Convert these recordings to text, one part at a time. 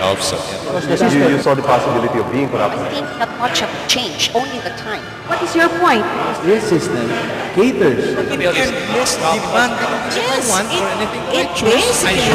hope so. You saw the possibility of being corrupted. I think not much of change, only the time. What is your point? This system caters. Yes, demand Yes, want or anything. it basically...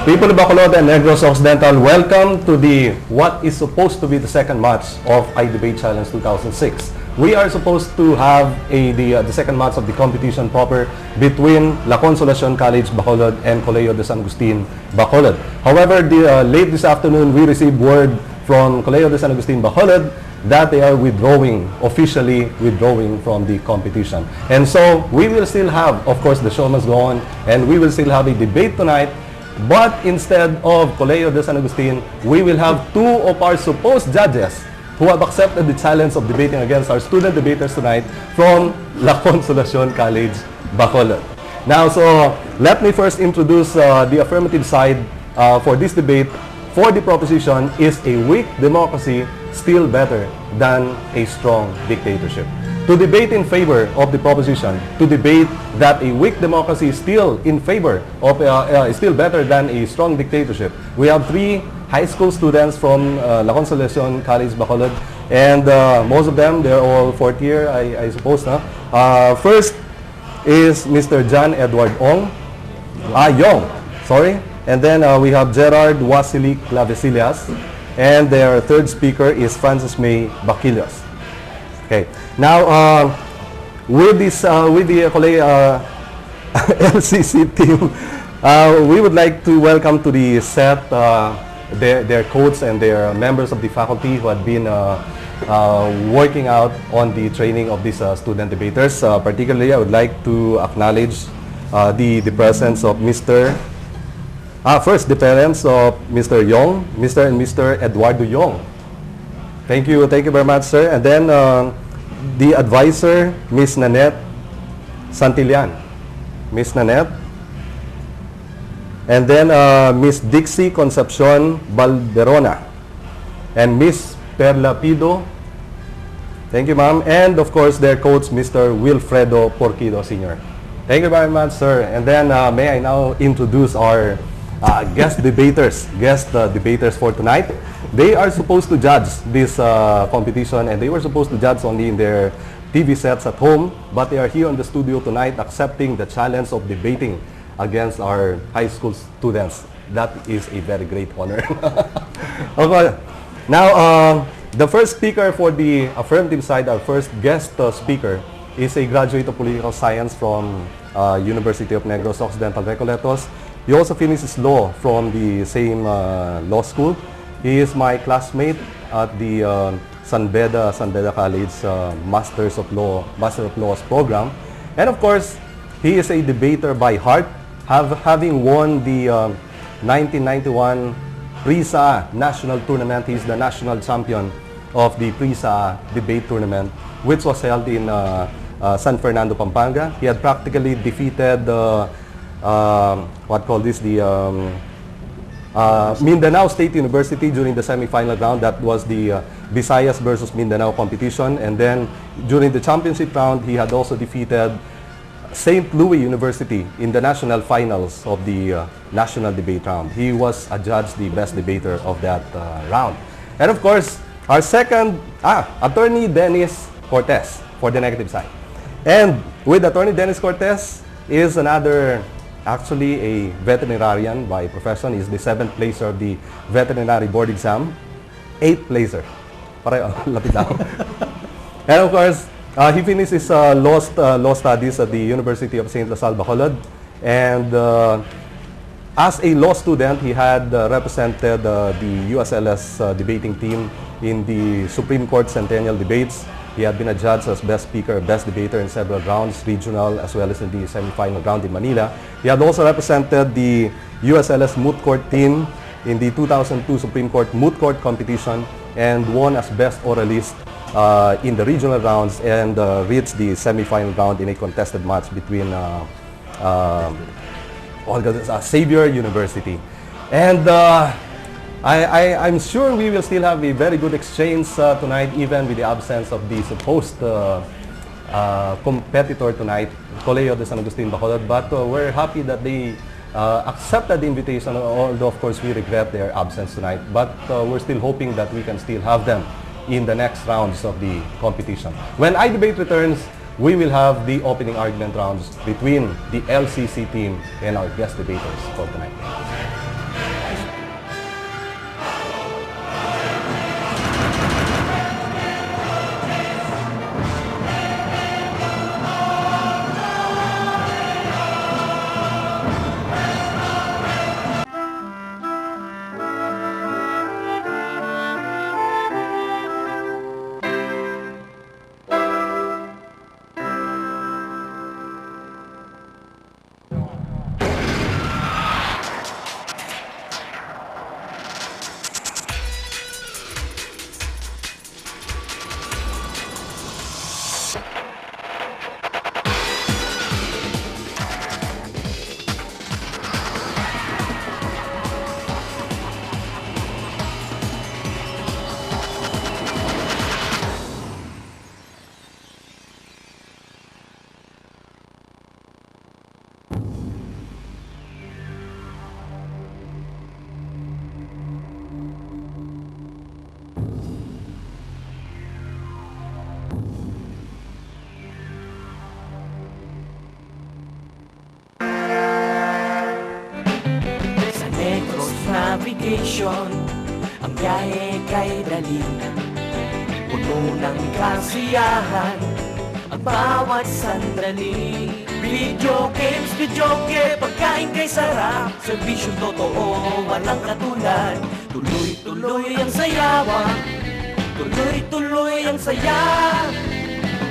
People of Bacolod and Negros Occidental, welcome to what is supposed to be the second match of idebate Challenge 2006. We are supposed to have the second match of the competition proper between La Consolacion College Bacolod and Colegio de San Agustin Bacolod. However, late this afternoon, we received word from Colegio de San Agustin Bacolod that they are officially withdrawing from the competition. And so, we will still have, of course, the show must go on, and we will still have a debate tonight. But instead of Colegio de San Agustin, we will have two of our supposed judges who have accepted the challenge of debating against our student debaters tonight from La Consolacion College, Bacolod. Now, so let me first introduce the affirmative side for this debate. For the proposition, is a weak democracy still better than a strong dictatorship? To debate in favor of the proposition, to debate that a weak democracy is still in favor of, is still better than a strong dictatorship, we have three high school students from La Consolacion College, Bacolod, and most of them, they're all fourth year, I suppose. First is Mr. John Edward Yong, sorry. And then we have Gerard Wasili Clavecillas, and their third speaker is Frances May Baquillos. Okay. Now, with the LCC team, we would like to welcome to the set their coach and their members of the faculty who had been working out on the training of these student debaters. Particularly, I would like to acknowledge the presence of first, the parents of Mr. Yong, Mr. and Mr. Eduardo Yong. Thank you very much, sir. And then the advisor, Miss Nanette Santillan. Miss Nanette. And then Miss Dixie Concepcion Balderona. And Miss Perla Pido. Thank you, ma'am. And of course, their coach, Mr. Wilfredo Porquido, Sr. Thank you very much, sir. And then may I now introduce our guest debaters for tonight. They are supposed to judge this competition, and they were supposed to judge only in their TV sets at home, but they are here in the studio tonight accepting the challenge of debating against our high school students. That is a very great honor. Okay. Now, the first speaker for the affirmative side, our first guest speaker, is a graduate of political science from University of Negros Occidental Recoletos. He also finished his law from the same law school. He is my classmate at the San Beda College Master of Laws program. And of course, he is a debater by heart, having won the 1991 PRISA National Tournament. He is the national champion of the PRISA debate tournament, which was held in San Fernando, Pampanga. He had practically defeated Mindanao State University during the semi-final round. That was the Visayas versus Mindanao competition. And then during the championship round, he had also defeated St. Louis University in the national finals of the national debate round. He was adjudged the best debater of that round. And of course, our second, Attorney Dennis Cortez for the negative side. And with Attorney Dennis Cortez is another, actually a veterinarian by profession. He's the 7th placer of the veterinary board exam. 8th placer. Pareho, lapit lang. And of course, he finished his law studies at the University of St. LaSalle, Bacolod. And as a law student, he had represented the USLS debating team in the Supreme Court Centennial Debates. He had been adjudged as Best Speaker, Best Debater in several rounds, regional as well as in the semi-final round in Manila. He had also represented the USLS Moot Court team in the 2002 Supreme Court Moot Court competition and won as Best Oralist in the regional rounds and reached the semi-final round in a contested match between Xavier University. And I'm sure we will still have a very good exchange tonight, even with the absence of the supposed competitor tonight, Colegio de San Agustin Bacolod. But we're happy that they accepted the invitation, although of course we regret their absence tonight. But we're still hoping that we can still have them in the next rounds of the competition. When idebate returns, we will have the opening argument rounds between the LCC team and our guest debaters for tonight. Navigation, ang biyahe kay dali. Puno ng kasiyahan, ang bawat sandali. Video games, pagkain kay sarap. Serbisyong totoo, walang katulad. Tuloy-tuloy ang sayawan, tuloy-tuloy ang saya.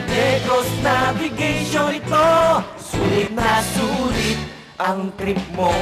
Negros Navigation ito, sulit na sulit ang trip mo.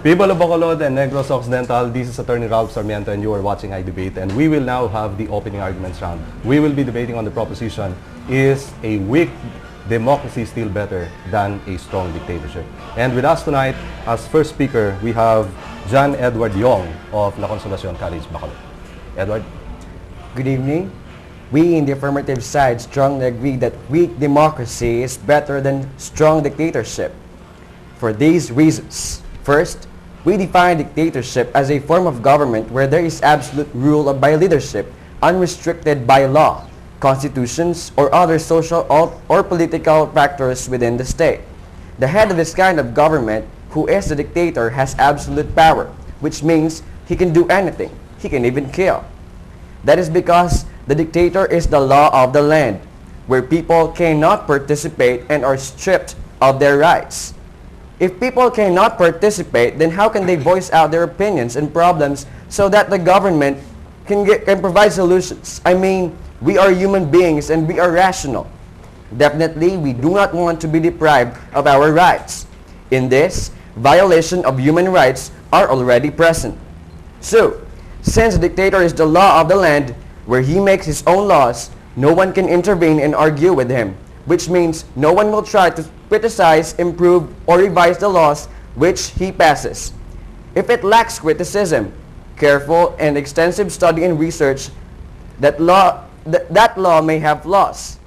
People of Bacolod and Negros Occidental, this is Attorney Ralph Sarmiento and you are watching idebate, and we will now have the opening arguments round. We will be debating on the proposition, is a weak democracy still better than a strong dictatorship? And with us tonight, as first speaker, we have John Edward Yong of La Consolacion College, Bacolod. Edward. Good evening. We in the affirmative side strongly agree that weak democracy is better than strong dictatorship. For these reasons. First, we define dictatorship as a form of government where there is absolute rule by leadership, unrestricted by law, constitutions, or other social or political factors within the state. The head of this kind of government, who is the dictator, has absolute power, which means he can do anything. He can even kill. That is because the dictator is the law of the land, where people cannot participate and are stripped of their rights. If people cannot participate, then how can they voice out their opinions and problems so that the government can provide solutions? I mean, we are human beings and we are rational. Definitely, we do not want to be deprived of our rights. In this, violation of human rights are already present. So, since the dictator is the law of the land, where he makes his own laws, no one can intervene and argue with him, which means no one will try to criticize, improve, or revise the laws which he passes. If it lacks criticism, careful and extensive study and research, that law may have flaws,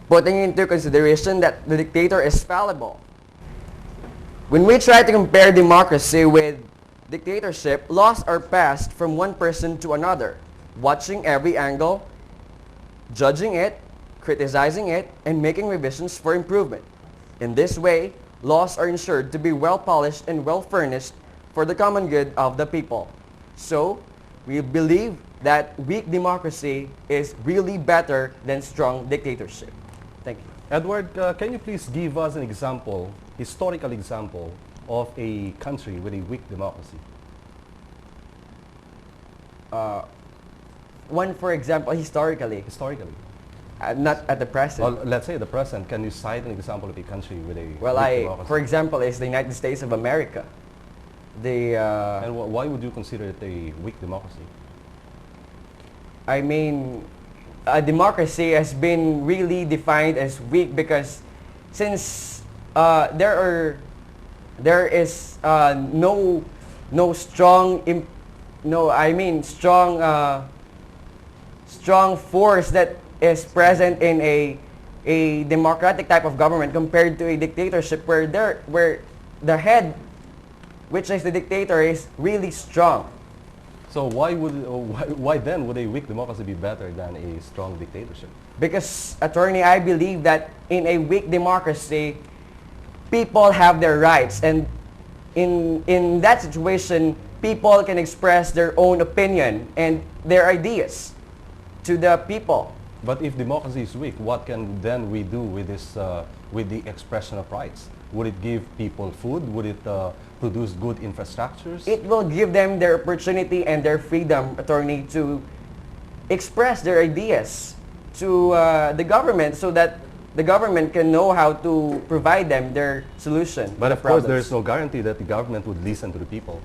putting into consideration that the dictator is fallible. When we try to compare democracy with dictatorship, laws are passed from one person to another, watching every angle, judging it, criticizing it, and making revisions for improvement. In this way, laws are ensured to be well polished and well furnished for the common good of the people. So, we believe that weak democracy is really better than strong dictatorship. Thank you. Edward, can you please give us an example, historical example, of a country with a weak democracy? One, for example, historically, Historically. not at the present. Well, let's say the present. Can you cite an example of a country with a Well, weak democracy? for example, is the United States of America. And why would you consider it a weak democracy? I mean, a democracy has been really defined as weak because since there is no strong strong force that is present in a democratic type of government compared to a dictatorship where the head, which is the dictator, is really strong. So why then would a weak democracy be better than a strong dictatorship? Because, attorney, I believe that in a weak democracy, people have their rights, and in that situation, people can express their own opinion and their ideas to the people. But if democracy is weak, what can then we do with this, with the expression of rights? Would it give people food? Would it produce good infrastructures? It will give them their opportunity and their freedom, attorney, to express their ideas to the government so that the government can know how to provide them their solution. But to of course, problems. there's no guarantee that the government would listen to the people.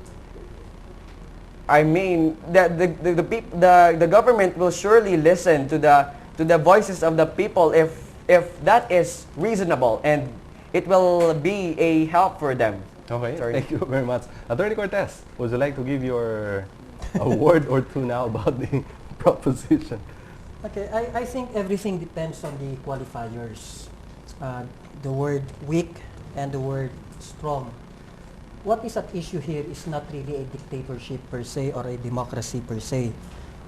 I mean, the government will surely listen to the voices of the people if that is reasonable, and it will be a help for them. Okay, Sorry. thank you very much. Attorney Cortez, would you like to give your a word or two now about the proposition? Okay, I think everything depends on the qualifiers. The word weak and the word strong. What is at issue here is not really a dictatorship per se or a democracy per se.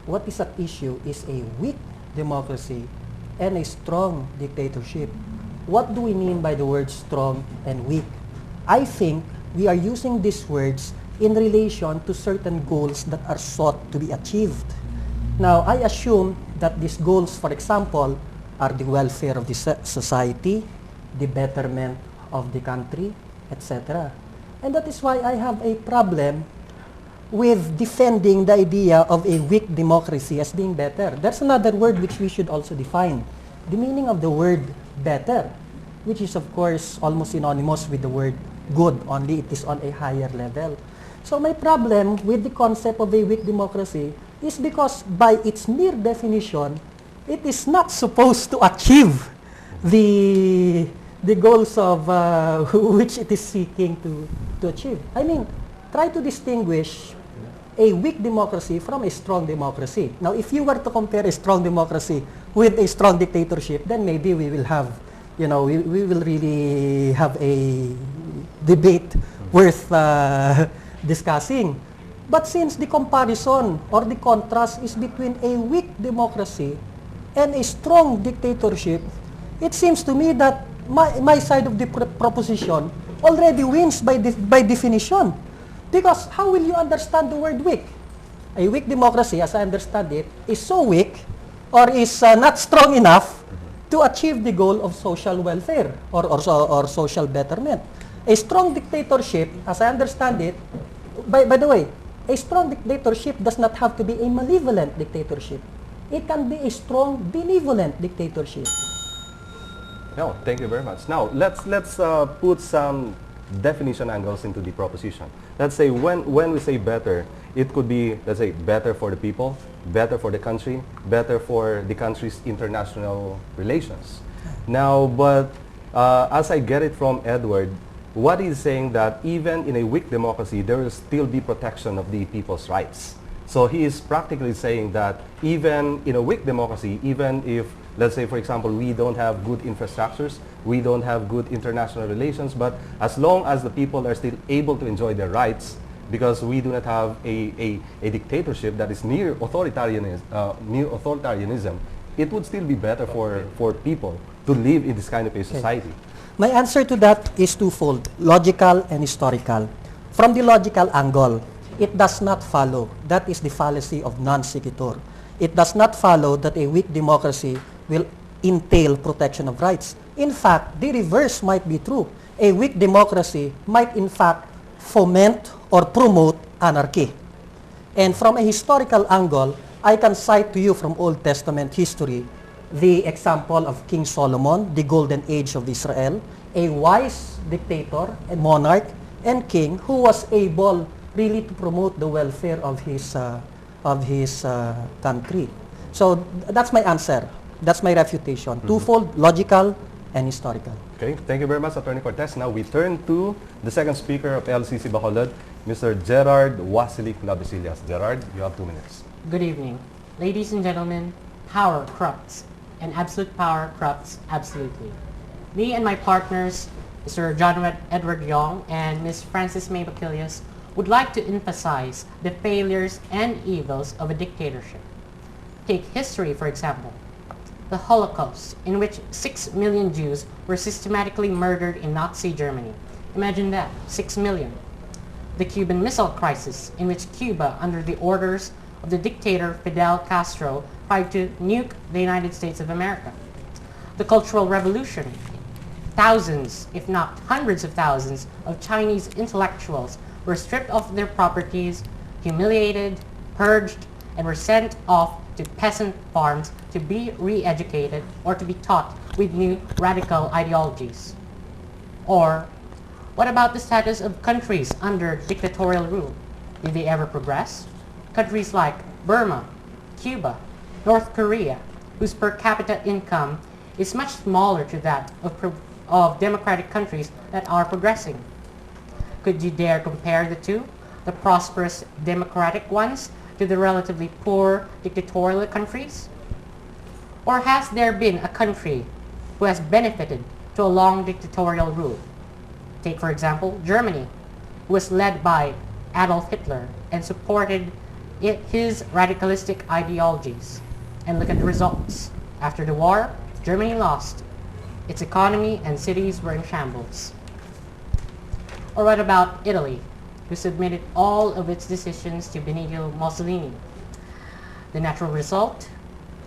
What is at issue is a weak democracy and a strong dictatorship. What do we mean by the words strong and weak? I think we are using these words in relation to certain goals that are sought to be achieved. Now, I assume that these goals, for example, are the welfare of the society, the betterment of the country, etc. And that is why I have a problem with defending the idea of a weak democracy as being better. There's another word which we should also define. The meaning of the word better, which is of course almost synonymous with the word good, only it is on a higher level. So my problem with the concept of a weak democracy is because by its mere definition, it is not supposed to achieve the goals of which it is seeking to achieve. I mean, try to distinguish a weak democracy from a strong democracy. Now, if you were to compare a strong democracy with a strong dictatorship, then maybe we will have, we will really have a debate worth discussing. But since the comparison or the contrast is between a weak democracy and a strong dictatorship, it seems to me that my side of the proposition already wins by definition. Because how will you understand the word weak? A weak democracy, as I understand it, is so weak or is not strong enough to achieve the goal of social welfare or social betterment. A strong dictatorship, as I understand it, by the way, a strong dictatorship does not have to be a malevolent dictatorship. It can be a strong, benevolent dictatorship. No, thank you very much. Now, let's put some definition angles into the proposition. Let's say when we say better, it could be, let's say, better for the people, better for the country, better for the country's international relations. Now, but as I get it from Edward, what he's saying that even in a weak democracy, there will still be protection of the people's rights. So he is practically saying that even in a weak democracy, even if, let's say, for example, we don't have good infrastructures, we don't have good international relations, but as long as the people are still able to enjoy their rights, because we do not have a dictatorship that is near authoritarianism, it would still be better for people to live in this kind of a society. My answer to that is twofold, logical and historical. From the logical angle, it does not follow. That is the fallacy of non sequitur. It does not follow that a weak democracy will entail protection of rights. In fact, the reverse might be true. A weak democracy might in fact foment or promote anarchy. And from a historical angle, I can cite to you from Old Testament history the example of King Solomon, the golden age of Israel, a wise dictator, a monarch, and king who was able really to promote the welfare of his country. So that's my answer. That's my refutation. Twofold, logical and historical. Okay, thank you very much, Attorney Cortez. Now we turn to the second speaker of LCC Bacolod, Mr. Gerard Wasilik Labesillas. Gerard, you have 2 minutes. Good evening. Ladies and gentlemen, power corrupts, and absolute power corrupts absolutely. Me and my partners, Mr. John Edward Yong and Ms. Frances May Bacilius, would like to emphasize the failures and evils of a dictatorship. Take history, for example. The Holocaust, in which 6 million Jews were systematically murdered in Nazi Germany. Imagine that, 6 million. The Cuban Missile Crisis, in which Cuba, under the orders of the dictator Fidel Castro, tried to nuke the United States of America. The Cultural Revolution. Thousands, if not hundreds of thousands, of Chinese intellectuals were stripped of their properties, humiliated, purged, and were sent off to peasant farms to be re-educated or to be taught with new radical ideologies. Or, what about the status of countries under dictatorial rule? Did they ever progress? Countries like Burma, Cuba, North Korea, whose per capita income is much smaller to that of democratic countries that are progressing. Could you dare compare the two, the prosperous democratic ones to the relatively poor dictatorial countries? Or has there been a country who has benefited to a long dictatorial rule? Take, for example, Germany, who was led by Adolf Hitler and supported his radicalistic ideologies. And look at the results. After the war, Germany lost. Its economy and cities were in shambles. Or what about Italy, who submitted all of its decisions to Benito Mussolini? The natural result?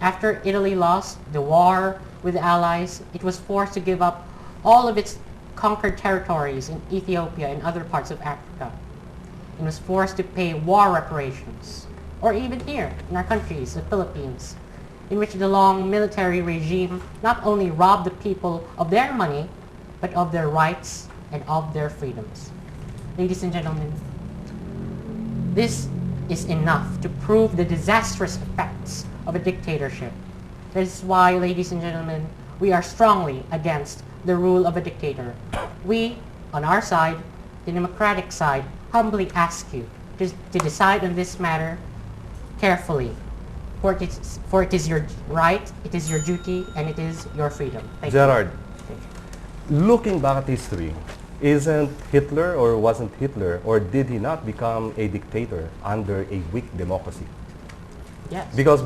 After Italy lost the war with the Allies, it was forced to give up all of its conquered territories in Ethiopia and other parts of Africa. It was forced to pay war reparations. Or even here, in our countries, the Philippines, in which the long military regime not only robbed the people of their money, but of their rights and of their freedoms. Ladies and gentlemen, this is enough to prove the disastrous effects of a dictatorship. This is why, ladies and gentlemen, we are strongly against the rule of a dictator. We, on our side, the democratic side, humbly ask you to decide on this matter carefully. For it is your right, it is your duty, and it is your freedom. Thank Gerard, you. Looking back at history, isn't Hitler or wasn't Hitler, or did he not become a dictator under a weak democracy? Yes. Because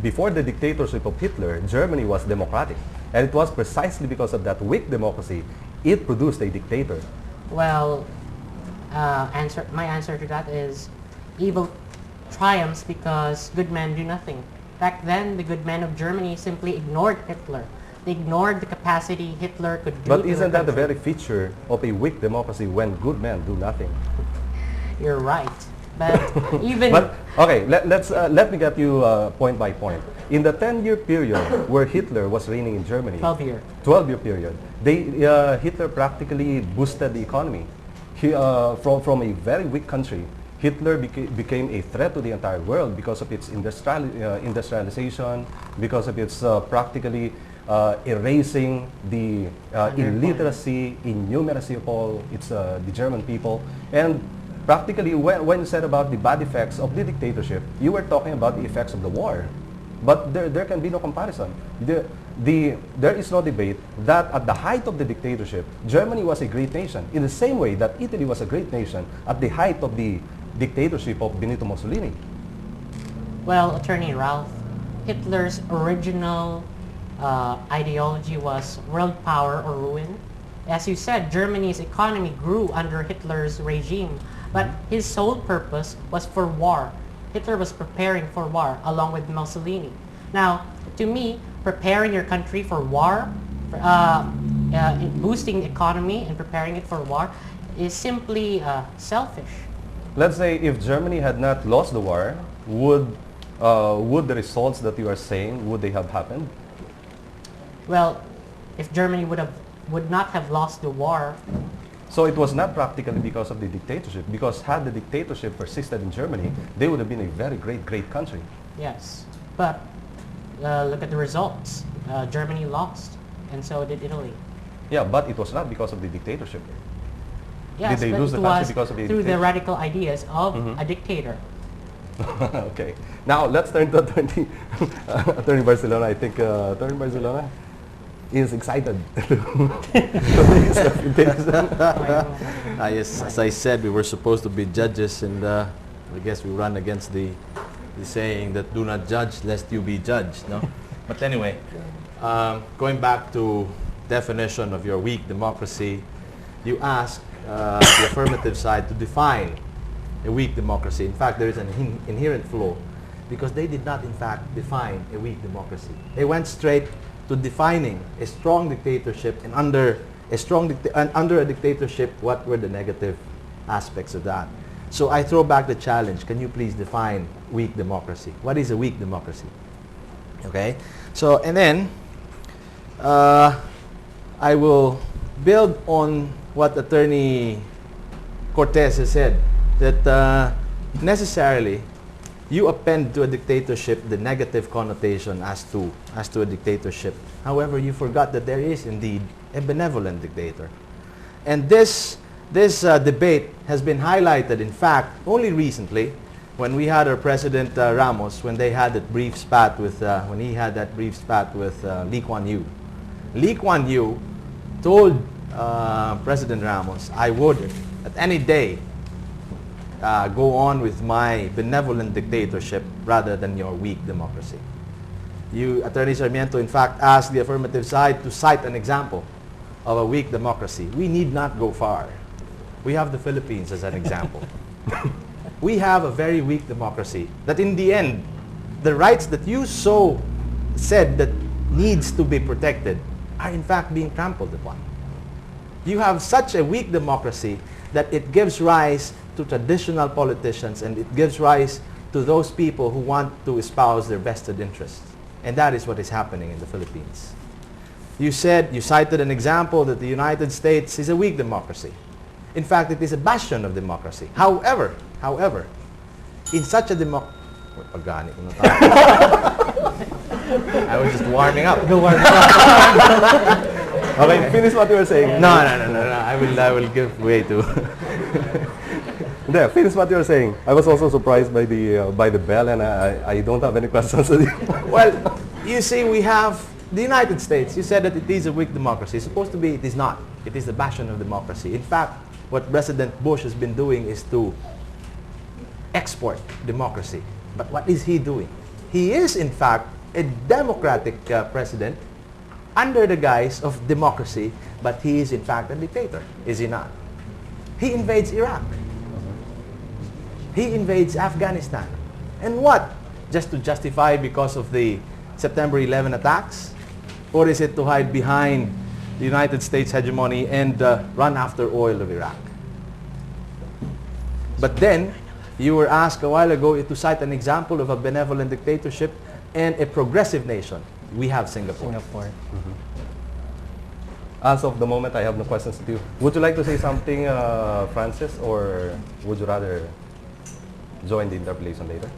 before the dictatorship of Hitler, Germany was democratic. And it was precisely because of that weak democracy, it produced a dictator. Well, my answer to that is evil triumphs because good men do nothing. Back then, the good men of Germany simply ignored Hitler. They ignored the capacity Hitler could do But to isn't the that the country. very feature of a weak democracy when good men do nothing? You're right. But even... But okay, let me get you point by point. In the 10-year period where Hitler was reigning in Germany, 12-year. 12-year period, Hitler practically boosted the economy. From a very weak country, Hitler became a threat to the entire world because of its industrialization, because of its practically erasing the illiteracy, innumeracy of all the German people. And practically, when you said about the bad effects of the dictatorship, you were talking about the effects of the war. But there can be no comparison. There is no debate that at the height of the dictatorship, Germany was a great nation, in the same way that Italy was a great nation at the height of the dictatorship of Benito Mussolini. Well, Attorney Ralph, Hitler's original ideology was world power or ruin. As you said, Germany's economy grew under Hitler's regime, but his sole purpose was for war. Hitler was preparing for war along with Mussolini. Now, to me, preparing your country for war, boosting the economy and preparing it for war is simply selfish. Let's say if Germany had not lost the war, would the results that you are saying, would they have happened? Well, if Germany would not have lost the war. So it was not practically because of the dictatorship, because had the dictatorship persisted in Germany, they would have been a very great country. Yes, but look at the results. Germany lost, and so did Italy. Yeah, but it was not because of the dictatorship. Yes, Did they but lose it the country was because of the through the dictatorship? radical ideas of a dictator. Okay. Now let's turn to Attorney Barcelona. I think Attorney Barcelona is excited to make his reputation. Yes, as I said, we were supposed to be judges, and I guess we run against the saying that do not judge lest you be judged. No, but anyway, going back to definition of your weak democracy, you ask the affirmative side to define a weak democracy. In fact, there is an inherent flaw because they did not, in fact, define a weak democracy. They went straight to defining a strong dictatorship, and under a dictatorship, what were the negative aspects of that? So I throw back the challenge. Can you please define weak democracy? What is a weak democracy? Okay. So, and then I will build on what Attorney Cortez has said, that necessarily you append to a dictatorship the negative connotation as to a dictatorship. However, you forgot that there is indeed a benevolent dictator. And this debate has been highlighted, in fact, only recently when we had our President Ramos, when they had that brief spat with, Lee Kuan Yew. Lee Kuan Yew told President Ramos, I would at any day go on with my benevolent dictatorship rather than your weak democracy. You, Attorney Sarmiento, in fact, asked the affirmative side to cite an example of a weak democracy. We need not go far. We have the Philippines as an example. We have a very weak democracy that in the end, the rights that you so said that needs to be protected are in fact being trampled upon. You have such a weak democracy that it gives rise to traditional politicians, and it gives rise to those people who want to espouse their vested interests. And that is what is happening in the Philippines. You cited an example that the United States is a weak democracy. In fact, it is a bastion of democracy. However, in such a democracy, I was just warming up. Okay, finish what you were saying. No. I will give way to. Yeah, finish what you were saying. I was also surprised by the bell, and I don't have any questions. Well, you see, we have the United States. You said that it is a weak democracy. It's supposed to be. It is not. It is the bastion of democracy. In fact, what President Bush has been doing is to export democracy. But what is he doing? He is, in fact, a democratic president under the guise of democracy, but he is, in fact, a dictator, is he not? He invades Iraq. He invades Afghanistan. And what? Just to justify because of the September 11 attacks? Or is it to hide behind the United States hegemony and run after oil of Iraq? But then, you were asked a while ago to cite an example of a benevolent dictatorship and a progressive nation. We have Singapore. As of the moment, I have no questions to you. Would you like to say something, Francis, or would you rather join the interpellation later?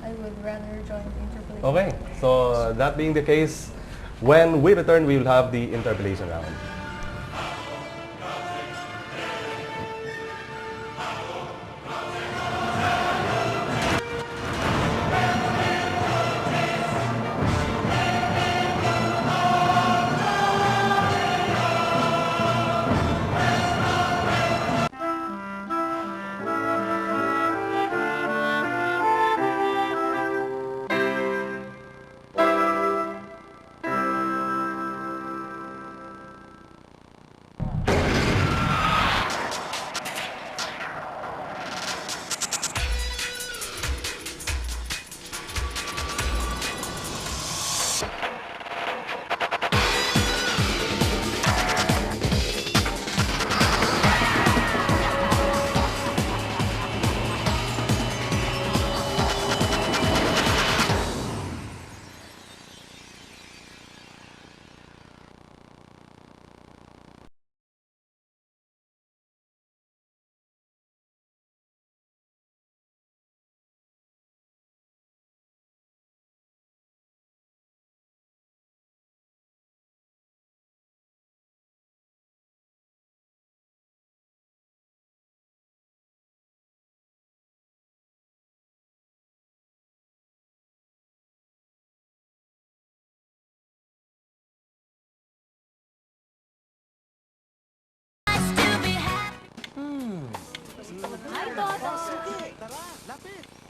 I would rather join the interpellation. Okay, so that being the case, when we return, we will have the interpellation round.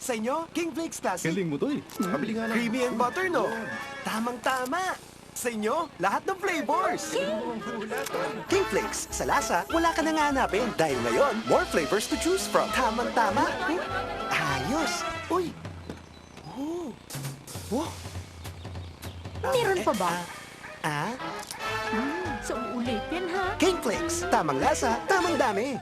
Sa inyo, King Flakes Classic. Galing mo to eh. Creamy and butter, no? Tamang-tama. Sa inyo, lahat ng flavors. King Flakes, sa lasa, wala ka nang hanapin. Dahil ngayon, more flavors to choose from. Tamang-tama. Ayos. Uy. Oh. Oh. Meron pa ba? So, ulitin ha? King Flakes, tamang lasa, tamang dami.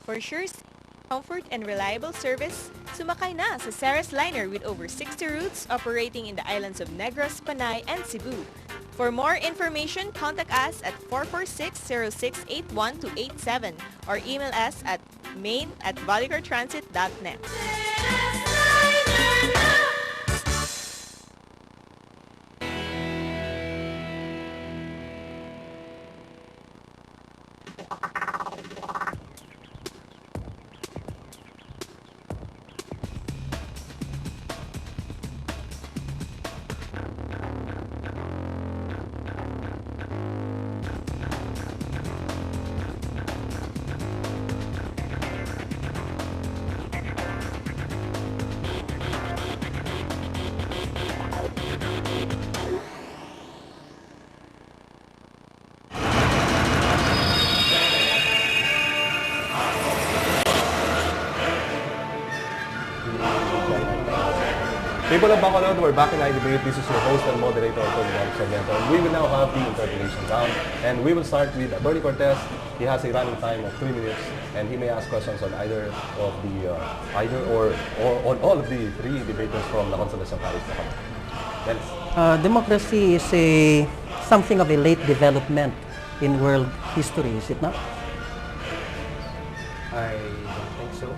For sure comfort and reliable service, sumakay na sa Ceres Liner with over 60 routes operating in the islands of Negros, Panay, and Cebu. For more information, contact us at 446-0681-87 or email us at main@bolivartransit.net. People of Bacolod, we're back in idebate. This is your host and moderator, Tony Sarmiento. And we will now have the interpellation round. And we will start with Attorney Cortez. He has a running time of 3 minutes, and he may ask questions on either of the or on all of the 3 debaters from La Consolacion Parish. Dennis. Democracy is something of a late development in world history, is it not? I don't think so.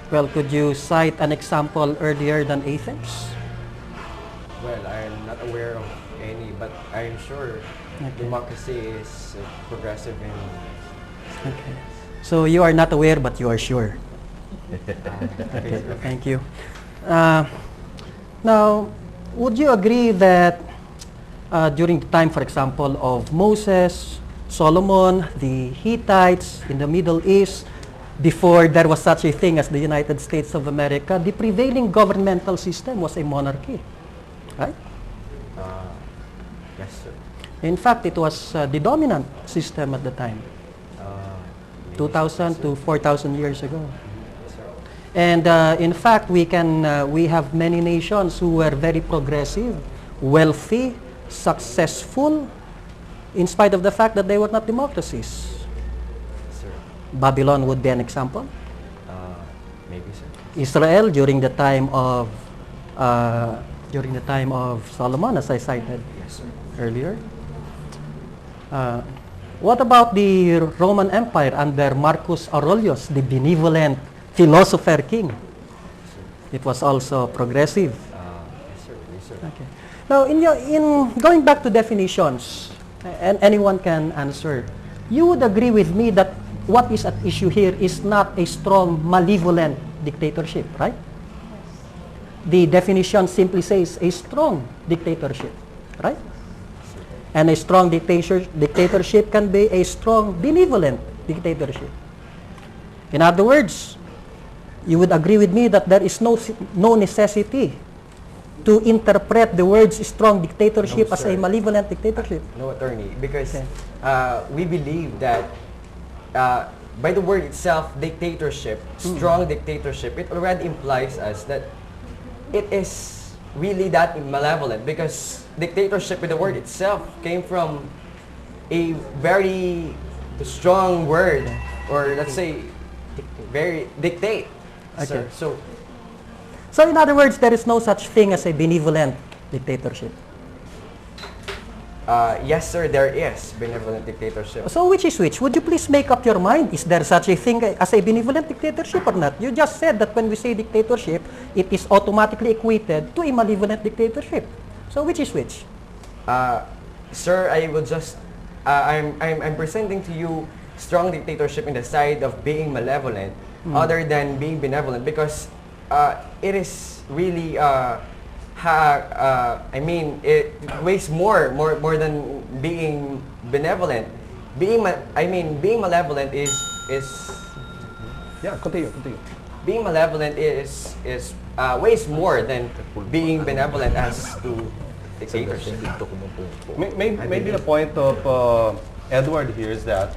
Well, could you cite an example earlier than Athens? Well, I'm not aware of any, but I'm sure democracy is progressive and... Okay. So you are not aware, but you are sure. Thank you. Now, would you agree that during the time, for example, of Moses, Solomon, the Hittites in the Middle East, before there was such a thing as the United States of America, the prevailing governmental system was a monarchy, right? Yes, sir. In fact, it was the dominant system at the time, 2,000 to 4,000 years ago. And in fact, we have many nations who were very progressive, wealthy, successful, in spite of the fact that they were not democracies. Sir. Babylon would be an example. Maybe, sir. Israel during the time of Solomon, as I cited earlier. What about the Roman Empire under Marcus Aurelius, the benevolent philosopher king? It was also progressive. Yes, sir. Yes, sir. Okay. Now, in going back to definitions, and anyone can answer, you would agree with me that what is at issue here is not a strong, malevolent dictatorship, right? The definition simply says a strong dictatorship, right? And a strong dictatorship can be a strong, benevolent dictatorship. In other words, you would agree with me that there is no necessity to interpret the words strong dictatorship as a malevolent dictatorship. No, attorney, because we believe that by the word itself, dictatorship, strong dictatorship, it already implies us that it is really that malevolent, because dictatorship with the word itself came from a very strong word, or let's say very dictate. Okay. Sir. So in other words, there is no such thing as a benevolent dictatorship. Yes, sir, there is benevolent dictatorship. So which is which? Would you please make up your mind? Is there such a thing as a benevolent dictatorship or not? You just said that when we say dictatorship, it is automatically equated to a malevolent dictatorship. So which is which? Sir, I will just, I'm presenting to you strong dictatorship in the side of being malevolent other than being benevolent, because it is really, I mean, it weighs more than being benevolent. Being malevolent is Yeah, continue. being malevolent is weighs more than being benevolent as to dictatorship. Maybe the point of Edward here is that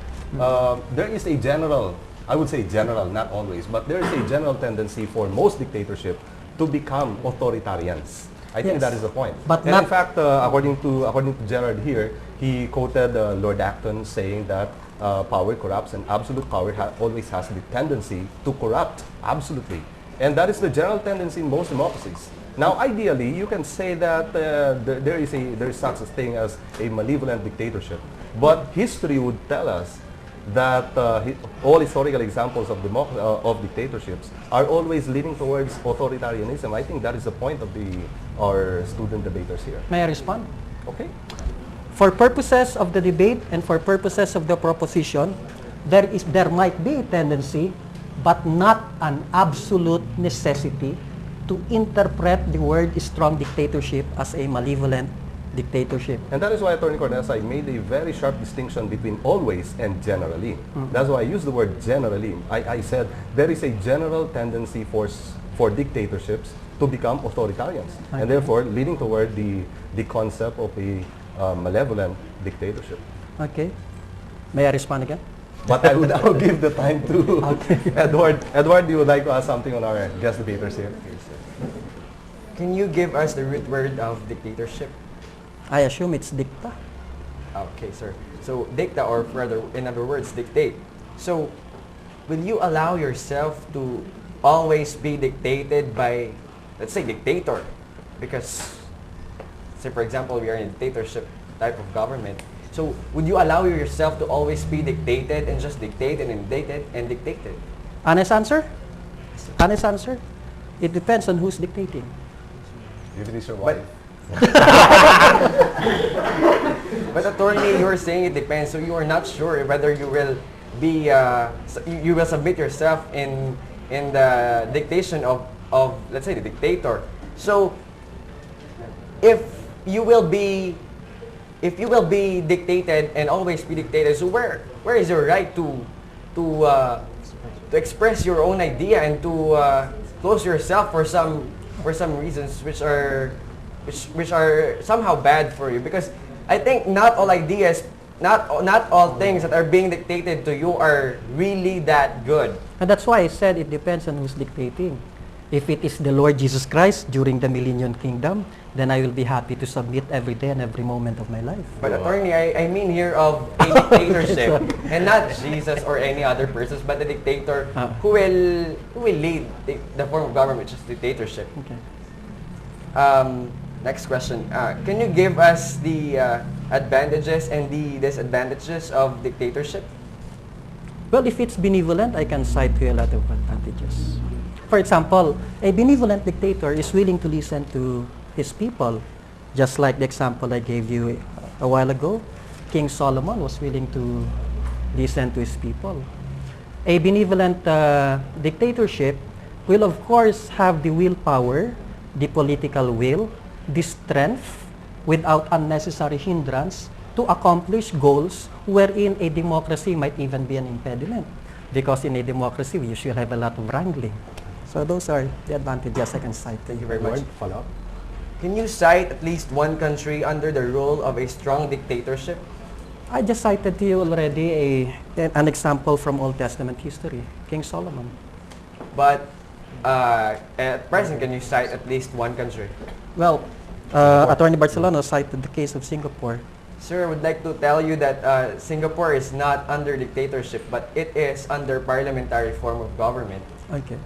there is a general, I would say general, not always, but there is a general tendency for most dictatorship to become authoritarians. I think that is the point. But in fact, according to Gerard here, he quoted Lord Acton saying that power corrupts, and absolute power always has the tendency to corrupt, absolutely. And that is the general tendency in most democracies. Now, ideally, you can say that there is such a thing as a malevolent dictatorship. But history would tell us that all historical examples of dictatorships are always leaning towards authoritarianism. I think that is the point of our student debaters here. May I respond? Okay. For purposes of the debate and for purposes of the proposition, there might be a tendency, but not an absolute necessity, to interpret the word strong dictatorship as a malevolent dictatorship. And that is why, Attorney Cornesa, made a very sharp distinction between always and generally. That's why I use the word generally. I said there is a general tendency for dictatorships to become authoritarians, and therefore leading toward the concept of a malevolent dictatorship. Okay. May I respond again? But I would now give the time to Edward. Edward, you would like to ask something on our guest debaters here? Can you give us the root word of dictatorship? I assume it's dicta. Okay, sir. So dicta, or rather, in other words, dictate. So will you allow yourself to always be dictated by, let's say, dictator? Because, say for example, we are in a dictatorship type of government. So would you allow yourself to always be dictated and just dictated and dictated and dictated? Honest answer? Honest answer? It depends on who's dictating. If it is your wife. But attorney, you are saying it depends, so you are not sure whether you will be you will submit yourself in the dictation of let's say, the dictator. So if you will be dictated and always be dictated, so where is your right to express your own idea and to close yourself for some reasons which are somehow bad for you? Because I think not all ideas, not all things that are being dictated to you are really that good. And that's why I said it depends on who's dictating. If it is the Lord Jesus Christ during the Millennium Kingdom, then I will be happy to submit every day and every moment of my life. But attorney, I mean here of a dictatorship, and not Jesus or any other persons, but the dictator who will lead the form of government, which is dictatorship. Okay. Next question. Can you give us the advantages and the disadvantages of dictatorship? Well, if it's benevolent, I can cite to you a lot of advantages. For example, a benevolent dictator is willing to listen to his people, just like the example I gave you a while ago. King Solomon was willing to listen to his people. A benevolent dictatorship will of course have the willpower, the political will, the strength, without unnecessary hindrance, to accomplish goals wherein a democracy might even be an impediment. Because in a democracy, we usually have a lot of wrangling. So those are the advantages I can cite. Thank you very much. Follow up. Can you cite at least one country under the rule of a strong dictatorship? I just cited to you already an example from Old Testament history, King Solomon. But at present, can you cite at least one country? Well, Attorney Barcelona cited the case of Singapore. Sir, I would like to tell you that Singapore is not under dictatorship, but it is under parliamentary form of government. Okay.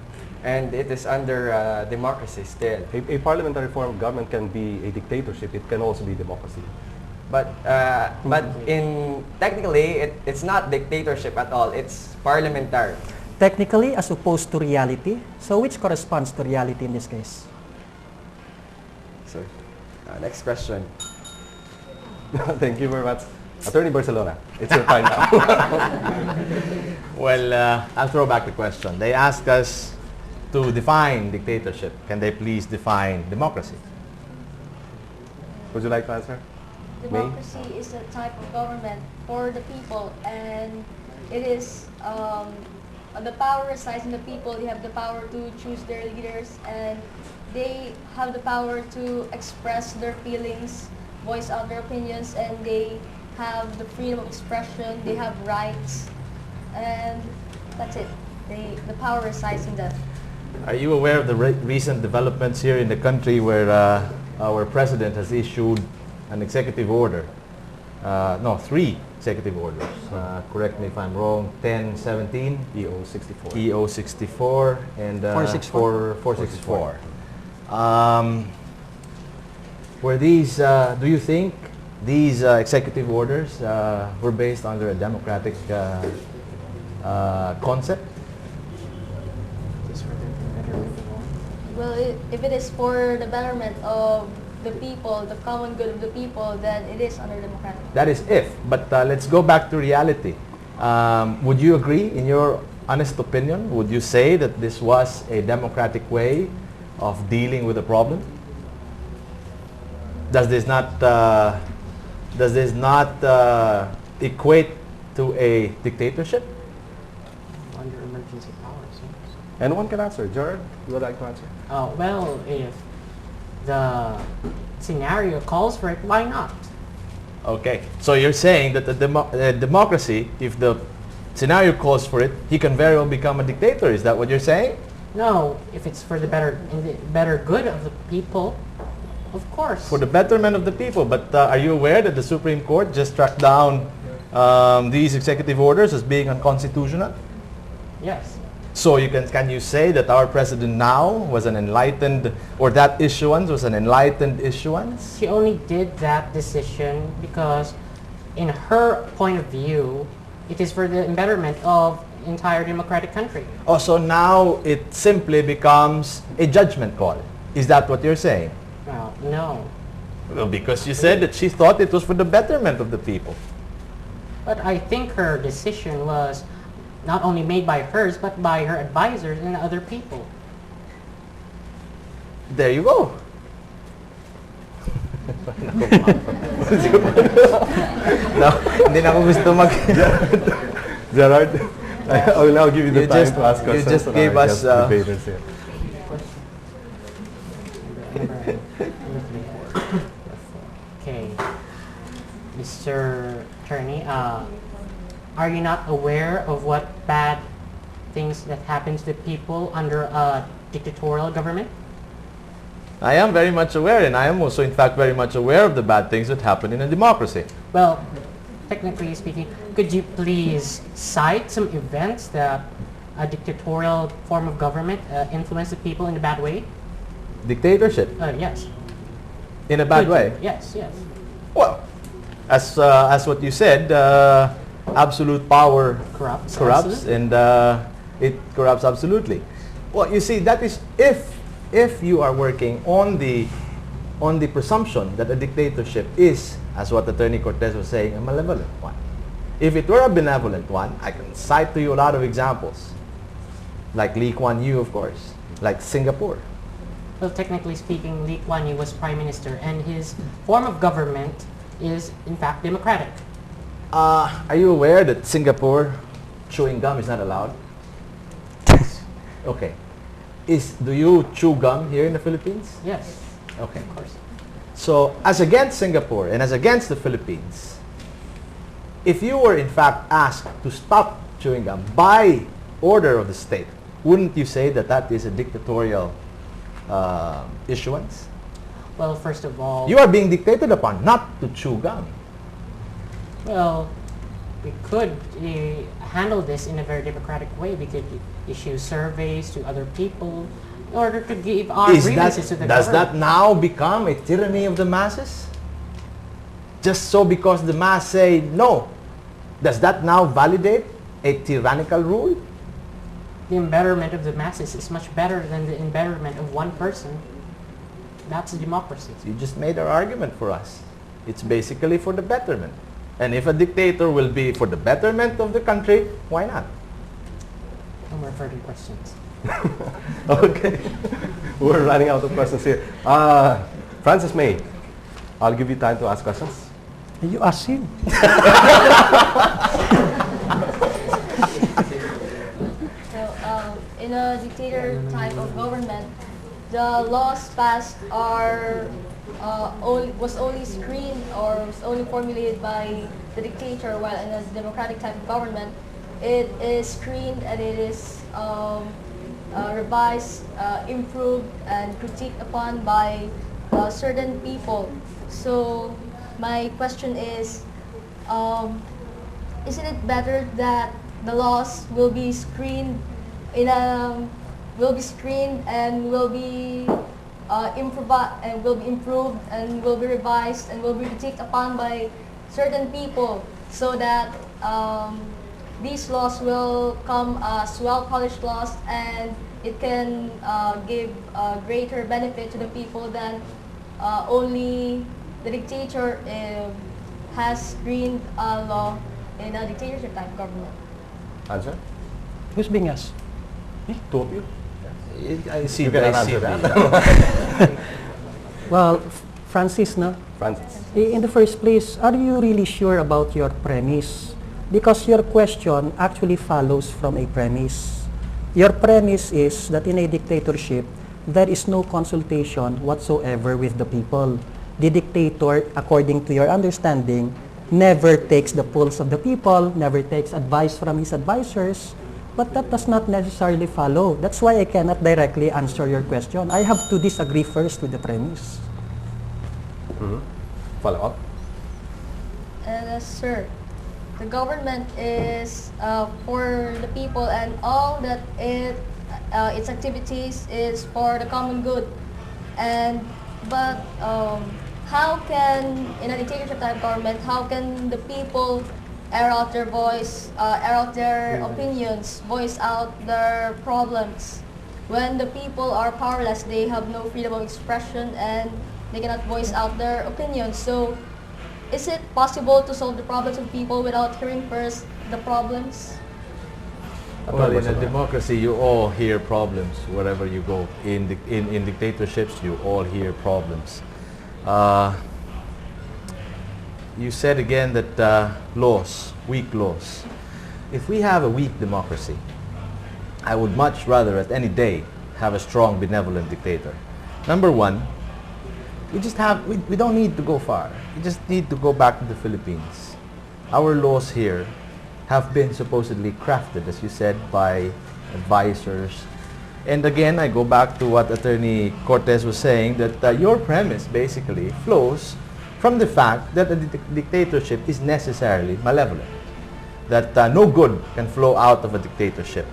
And it is under democracy still. A parliamentary form of government can be a dictatorship. It can also be democracy. But technically, it's not dictatorship at all. It's parliamentary. Technically, as opposed to reality. So which corresponds to reality in this case? Sir, next question. Thank you very much. Attorney Barcelona, it's your time now. Well, I'll throw back the question. They ask us to define dictatorship. Can they please define democracy? Would you like to answer? Democracy is a type of government for the people, and it is the power resides in the people. They have the power to choose their leaders, and they have the power to express their feelings, voice out their opinions, and they have the freedom of expression. They have rights, and that's it. The power resides in that. Are you aware of the recent developments here in the country where our president has issued an executive order? No, 3 executive orders. Correct me if I'm wrong. 1017, EO64. EO64, and 464. Were these, do you think these executive orders were based under a democratic concept? Well, if it is for the betterment of the people, the common good of the people, then it is under democratic. That is if. But let's go back to reality. Would you agree, in your honest opinion, would you say that this was a democratic way of dealing with the problem? Does this not equate to a dictatorship? Under emergency powers. Anyone can answer. Jared, you would like to answer? Well, if the scenario calls for it, why not? Okay, so you're saying that the democracy, if the scenario calls for it, he can very well become a dictator. Is that what you're saying? No, if it's for the better good of the people, of course. For the betterment of the people. But are you aware that the Supreme Court just struck down these executive orders as being unconstitutional? Yes. So can you say that our president now was an enlightened, or that issuance was an enlightened issuance? She only did that decision because, in her point of view, it is for the betterment of the entire democratic country. Oh, so now it simply becomes a judgment call. Is that what you're saying? Well, no. Well, because you said that she thought it was for the betterment of the people. But I think her decision was not only made by hers, but by her advisors and other people. There you go. No, hindi na ako gusto mag... Gerard, I will now give you the You time just- to ask you questions. just to gave our us, guest debaters here. Okay. Mr. Attorney, are you not aware of what bad things that happen to the people under a dictatorial government? I am very much aware, and I am also, in fact, very much aware of the bad things that happen in a democracy. Well, technically speaking, could you please cite some events that a dictatorial form of government influenced the people in a bad way? Dictatorship, Yes. in a bad Could way. you? Yes, yes. Well, as what you said, absolute power Corrupts. corrupts, absolutely. and it corrupts absolutely. Well, you see, that is if you are working on the presumption that a dictatorship is, as what Attorney Cortez was saying, a malevolent one. If it were a benevolent one, I can cite to you a lot of examples, like Lee Kuan Yew, of course, like Singapore. Well, technically speaking, Lee Kuan Yew was prime minister, and his form of government is, in fact, democratic. Are you aware that Singapore chewing gum is not allowed? Okay. Do you chew gum here in the Philippines? Yes, Okay. of course. So, as against Singapore and as against the Philippines, if you were in fact asked to stop chewing gum by order of the state, wouldn't you say that that is a dictatorial issuance? Well, first of all, You are being dictated upon not to chew gum. well, we could handle this in a very democratic way. We could issue surveys to other people in order to give our grievances to the Does that government. now become a tyranny of the masses? Just so because the mass say no, does that now validate a tyrannical rule? The embetterment of the masses is much better than the embetterment of one person. That's a democracy. You just made our argument for us. It's basically for the betterment. And if a dictator will be for the betterment of the country, why not? No more further questions. Okay. We're running out of questions here. Francis May, I'll give you time to ask questions. You ask him. So, in a dictator type of government, the laws passed are was only screened or was only formulated by the dictator, while in a democratic type of government, it is screened and it is revised, improved, and critiqued upon by certain people. So my question is, isn't it better that the laws will be screened and will be improved and will be revised and will be critiqued upon by certain people, so that these laws will come as well-polished laws, and it can give greater benefit to the people than only the dictator has screened a law in a dictatorship type government. Answer? Who's being asked? Two of you? I see. You cannot I see answer that. Well, Francis, no? Francis. In the first place, are you really sure about your premise? Because your question actually follows from a premise. Your premise is that in a dictatorship, there is no consultation whatsoever with the people. The dictator, according to your understanding, never takes the pulse of the people, never takes advice from his advisors, but that does not necessarily follow. That's why I cannot directly answer your question. I have to disagree first with the premise. Follow up? Sir, the government is for the people, and all that its activities is for the common good. But how can, in a dictatorship type government, how can the people air out their voice, air out their opinions, voice out their problems? When the people are powerless, they have no freedom of expression and they cannot voice out their opinions. So, is it possible to solve the problems of people without hearing first the problems? Well, in a democracy, you all hear problems wherever you go. In dictatorships, you all hear problems. You said again that laws, weak laws. If we have a weak democracy, I would much rather at any day have a strong, benevolent dictator. Number one, we don't need to go far. We just need to go back to the Philippines. Our laws here have been supposedly crafted, as you said, by advisors. And again, I go back to what Attorney Cortez was saying, that your premise basically flows from the fact that a dictatorship is necessarily malevolent, that no good can flow out of a dictatorship.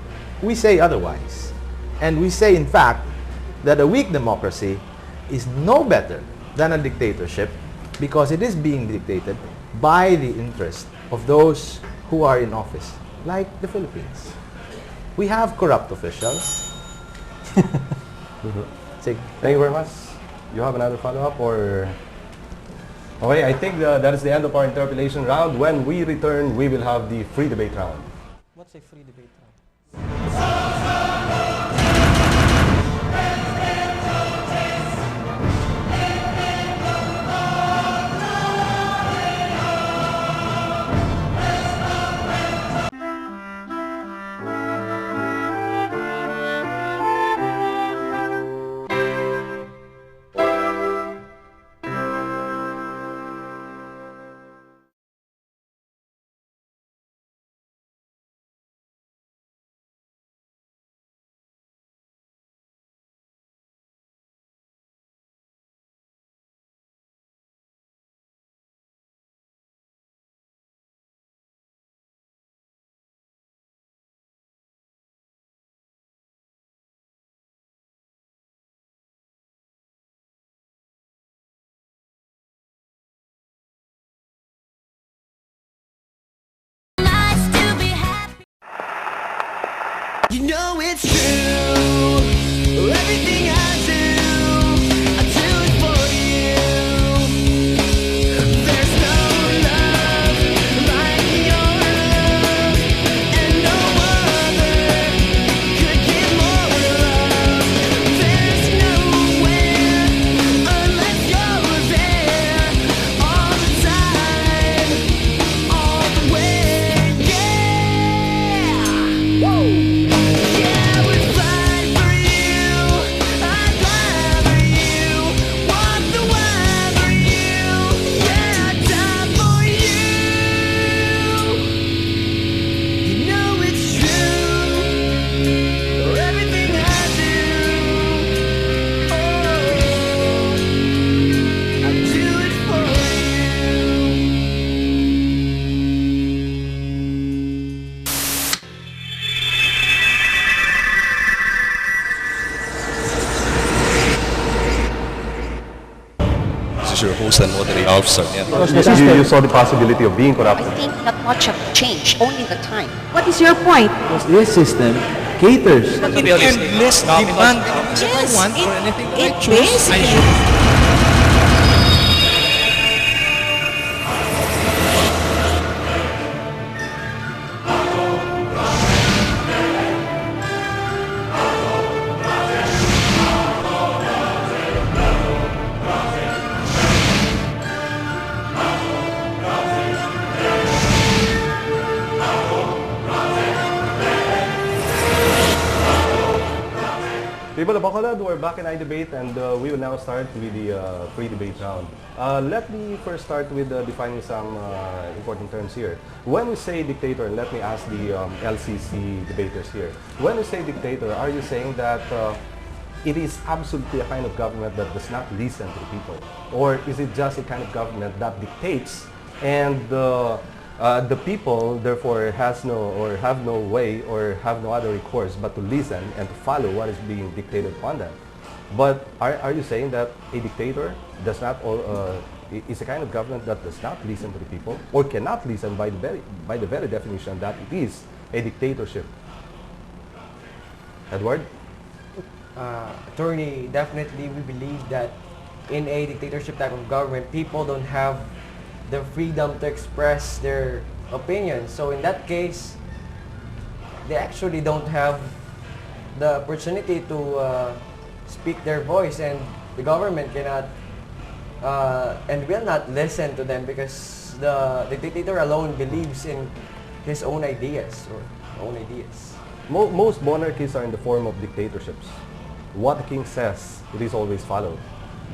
We say otherwise. And we say, in fact, that a weak democracy is no better than a dictatorship because it is being dictated by the interest of those who are in office, like the Philippines. We have corrupt officials. Thank you very much. You have another follow-up or... Okay, I think that is the end of our interpellation round. When we return, we will have the free debate round. What's a free debate round? You know it's true. Everything I do it for you. There's no love like your love, and no other could give more love. There's nowhere unless you're there all the time, all the way. Yeah. Woo. Your host and moderator officer. You saw the possibility of being corrupted. I think not much have changed, only the time. What is your point? Because this system caters To be honest, endless demand. Yes, I want for anything it I choose, I basically- choose. People of Bacolod, we're back in idebate and we will now start with the free debate round. Let me first start with defining some important terms here. When we say dictator, and let me ask the LCC debaters here. When we say dictator, are you saying that it is absolutely a kind of government that does not listen to people? Or is it just a kind of government that dictates and the people therefore have no way or have no other recourse but to listen and to follow what is being dictated upon them? But are you saying that a dictator does not is a kind of government that does not listen to the people or cannot listen by the very definition that it is a dictatorship? Edward? Attorney, definitely we believe that in a dictatorship type of government, people don't have the freedom to express their opinions. So in that case, they actually don't have the opportunity to speak their voice, and the government cannot and will not listen to them because the dictator alone believes in his own ideas or own ideas. Most monarchies are in the form of dictatorships. What the king says, it is always followed.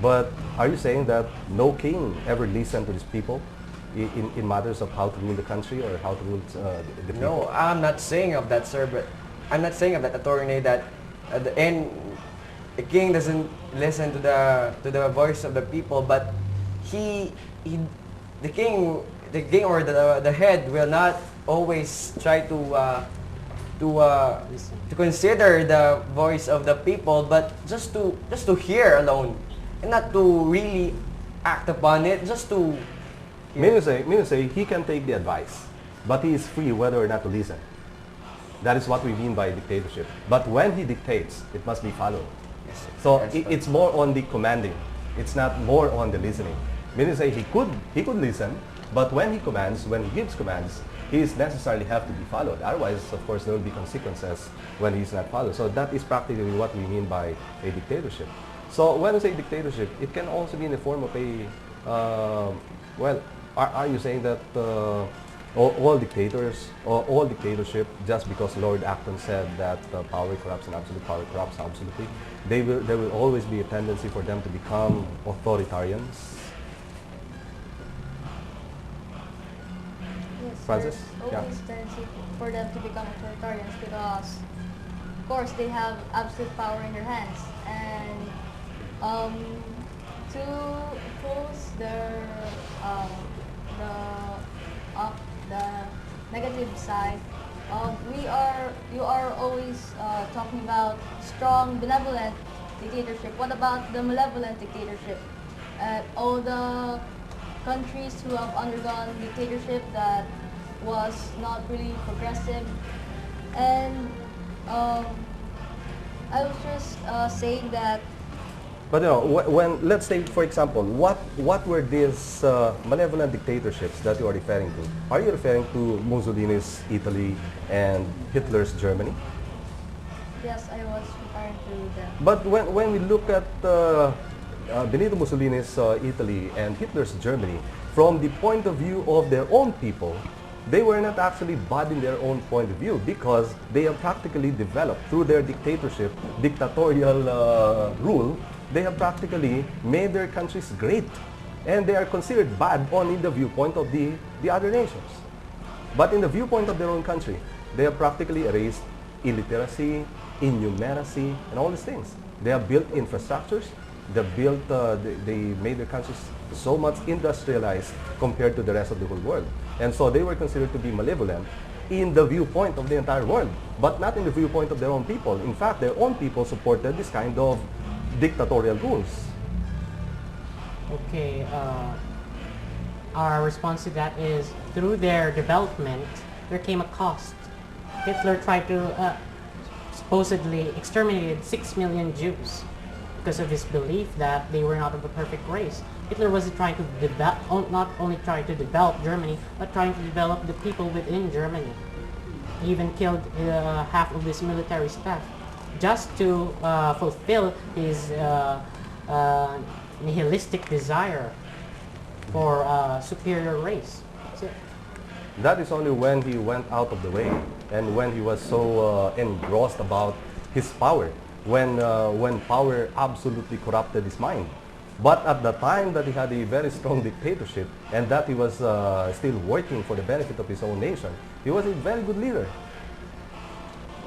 But are you saying that no king ever listened to his people in matters of how to rule the country or how to rule the people? No, I'm not saying of that, sir, but I'm not saying of that, attorney, that at the end, the king doesn't listen to the voice of the people, but the king or the head will not always try to consider the voice of the people, but just to hear alone, and not to really act upon it, just to Meaning to say, he can take the advice, but he is free whether or not to listen. That is what we mean by dictatorship. But when he dictates, it must be followed. Yes, so it's more on the commanding. It's not more on the listening. Meaning to say, he could listen, but when he commands, when he gives commands, he is necessarily have to be followed. Otherwise, of course, there will be consequences when he is not followed. So that is practically what we mean by a dictatorship. So when we say dictatorship, it can also be in the form of a, well, are you saying that all dictators, or all dictatorship, just because Lord Acton said that power corrupts and absolute power corrupts absolutely, there will always be a tendency for them to become authoritarians? Yes, Francis? there's always tendency for them to become authoritarians because, of course, they have absolute power in their hands, and to oppose the negative side, you are always talking about strong, benevolent dictatorship. What about the malevolent dictatorship? All the countries who have undergone dictatorship that was not really progressive, and I was just saying that. But you know, when, let's say, for example, what were these malevolent dictatorships that you are referring to? Are you referring to Mussolini's Italy and Hitler's Germany? Yes, I was referring to them. But when we look at Benito Mussolini's Italy and Hitler's Germany, from the point of view of their own people, they were not actually bad in their own point of view because they have practically developed through their dictatorship, dictatorial rule. They have practically made their countries great, and they are considered bad only in the viewpoint of the other nations. But in the viewpoint of their own country, they have practically erased illiteracy, innumeracy, and all these things. They have built infrastructures. They made their countries so much industrialized compared to the rest of the whole world. And so they were considered to be malevolent in the viewpoint of the entire world, but not in the viewpoint of their own people. In fact, their own people supported this kind of dictatorial rules. Okay, our response to that is through their development, there came a cost. Hitler tried to supposedly exterminated 6 million Jews because of his belief that they were not of a perfect race. Hitler wasn't trying to not only trying to develop Germany, but trying to develop the people within Germany. He even killed half of his military staff just to fulfill his nihilistic desire for a superior race. So, that is only when he went out of the way and when he was so engrossed about his power, when power absolutely corrupted his mind. But at the time that he had a very strong dictatorship and that he was still working for the benefit of his own nation, he was a very good leader.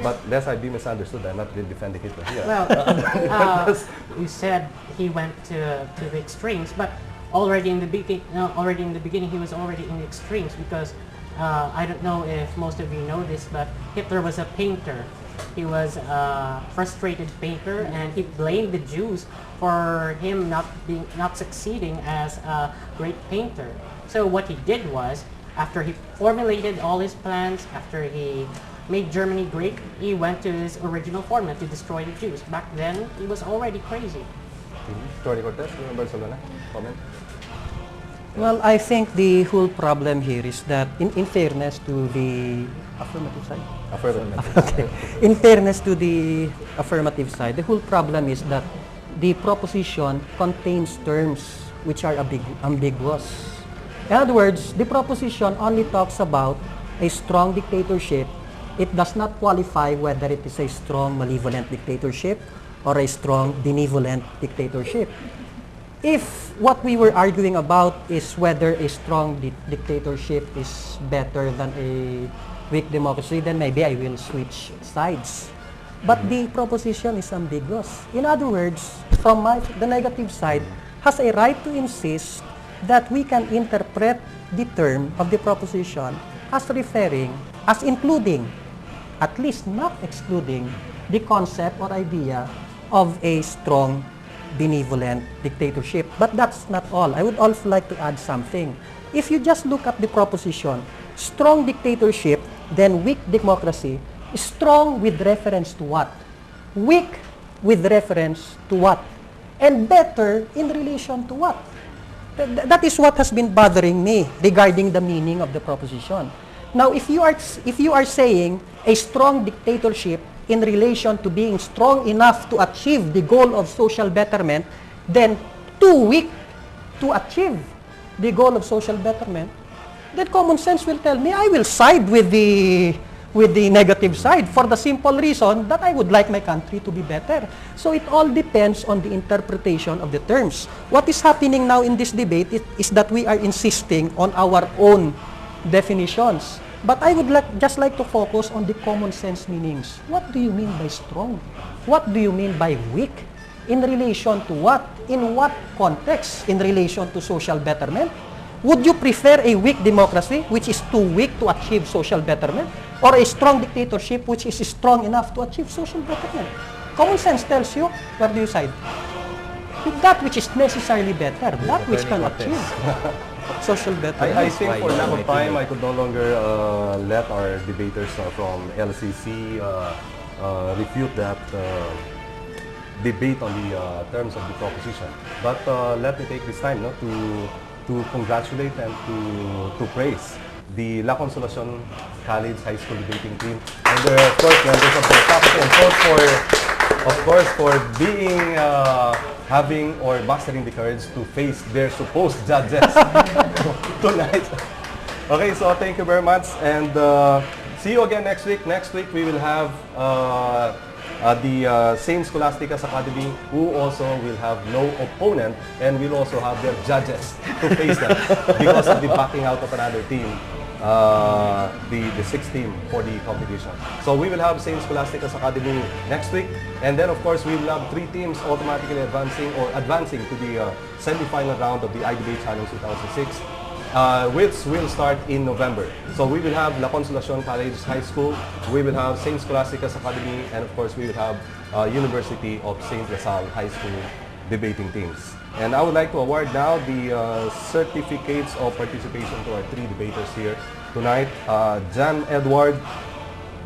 But lest I be misunderstood, I'm not really defending Hitler here. Well, you said he went to the extremes, but already in the beginning he was already in the extremes because I don't know if most of you know this, but Hitler was a painter. He was a frustrated painter, and he blamed the Jews for him not succeeding as a great painter. So what he did was, after he formulated all his plans, after he made Germany great, he went to his original formula to destroy the Jews. Back then, he was already crazy. Tony Cortez, Barcelona, comment? Well, I think the whole problem here is that in fairness to the affirmative side. Affirmative. Okay. In fairness to the affirmative side, the whole problem is that the proposition contains terms which are ambiguous. In other words, the proposition only talks about a strong dictatorship. It does not qualify whether it is a strong malevolent dictatorship or a strong benevolent dictatorship. If what we were arguing about is whether a strong dictatorship is better than a weak democracy, then maybe I will switch sides. But the proposition is ambiguous. In other words, from the negative side, has a right to insist that we can interpret the term of the proposition as referring, as including, at least not excluding, the concept or idea of a strong benevolent dictatorship. But that's not all. I would also like to add something. If you just look at the proposition, strong dictatorship, then weak democracy, strong with reference to what? Weak with reference to what? And better in relation to what? That is what has been bothering me regarding the meaning of the proposition. Now, if you are saying a strong dictatorship in relation to being strong enough to achieve the goal of social betterment, then too weak to achieve the goal of social betterment, then common sense will tell me I will side with the negative side for the simple reason that I would like my country to be better. So it all depends on the interpretation of the terms. What is happening now in this debate is that we are insisting on our own definitions. But I would just like to focus on the common sense meanings. What do you mean by strong? What do you mean by weak? In relation to what? In what context? In relation to social betterment? Would you prefer a weak democracy which is too weak to achieve social betterment? Or a strong dictatorship which is strong enough to achieve social betterment? Common sense tells you, where do you side? With that which is necessarily better, that which can achieve social betterment. I think for lack of time, I could no longer let our debaters from LCC refute that debate on the terms of the proposition. But let me take this time to congratulate and to praise the La Consolacion College High School debating team and their, of course, members of the faculty and for being having or mastering the courage to face their supposed judges tonight. Okay, so thank you very much and see you again next week. Next week we will have the St. Scholastica's Academy, who also will have no opponent and will also have their judges to face them because of the backing out of another team, the sixth team for the competition. So we will have St. Scholastica's Academy next week, and then of course we will have 3 teams automatically advancing to the semi-final round of the idebate Challenge 2006. Which will start in November. So we will have La Consolacion College High School, we will have St. Scholastica's Academy, and of course we will have University of St. LaSalle High School debating teams. And I would like to award now the certificates of participation to our 3 debaters here tonight. John Edward,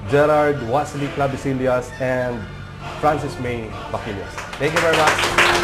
Gerard Wesley Clavicillas, and Francis May Bacillas. Thank you very much.